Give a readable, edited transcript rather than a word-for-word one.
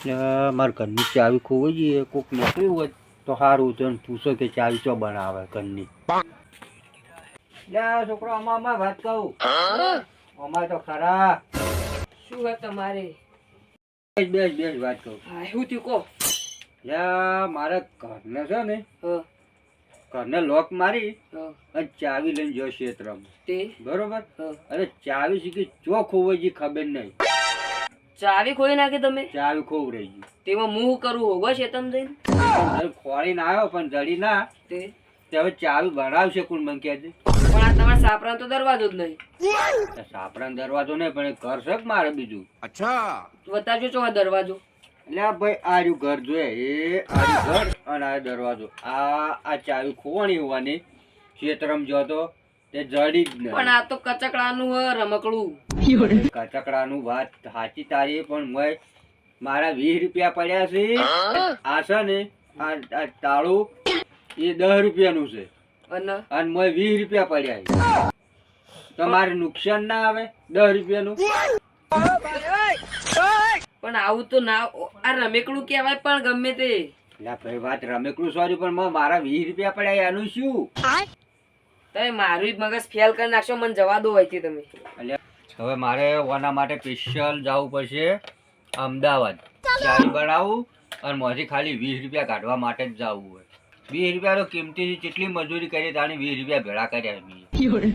મારા ઘરની ચાવી ખોવાઈ ગઈ, કોક નીકળ્યું હોય તો સારું તો પૂછો કે ચાવી ચો બનાવે ઘરની. છોકરો અમાર વાત કહું, અમાર તો ખરા. શું વાત તમારે? બેસ બેસ વાત કહું. શું થયું કહો. મારા ઘરને છે ને, હા ઘરને લોક મારી હા અને ચાવી લઈને જો ક્ષેત્રમાં, તે બરોબર. હા. અરે ચાવી શીખી ચો ખોવાઈ ગઈ ખબર નહીં. ચાવી ખોઈ નાખી તમે? ચાવી ખોવરાઈ ગઈ. તેમાં મું કરું હોગો છે તમે જઈને? ખોળીને આવ્યો પણ જડી ના. તે હવે ચાવી બનાવશે કોણ મને કહે છે? પણ આ તમારા સાપરાનો તો દરવાજો જ નહીં. સાપરાનો દરવાજો નહીં પણ ઘર છે કે મારે બીજું? અચ્છા બતાવજો ચો આ દરવાજો. એટલે આ ભાઈ આ રહ્યું ઘર જોઈએ, એ આ ઘર અને આ દરવાજો. આ ચાવી ખોવાણી હોવાની ક્ષેત્રમાં જો તો તે જડી જ નહીં. પણ આ તો કચકડાનું હ રમકડું. કચકડાનું વાત સાચી તારી, પણ મેં મારા 20 રૂપિયા પડ્યા છે. આ છે ને આ તાળું એ 10 રૂપિયાનું છે અને મેં 20 રૂપિયા પડ્યા છે. તો મારે નુકસાન ના આવે 10 રૂપિયાનું? પણ આવું તો ના, આ રમેકડું કહેવાય પણ ગમે તે. એટલે ભાઈ વાત રમેકડું સોરી, પણ મારા 20 રૂપિયા પડ્યા એનું શું? તમે મારું જ મગજ ફેલ કરી નાખશો, મને જવા દો અહીંથી તમે. એટલે હવે મારે ઓના માટે સ્પેશિયલ જવું પડશે અમદાવાદ, ચાવી બનાવું અને મોથી ખાલી 20 રૂપિયા કાઢવા માટે જ જવું હોય. 20 રૂપિયા તો કિંમતી, કેટલી મજૂરી કરી તાણી 20 રૂપિયા ભેળા કર્યા.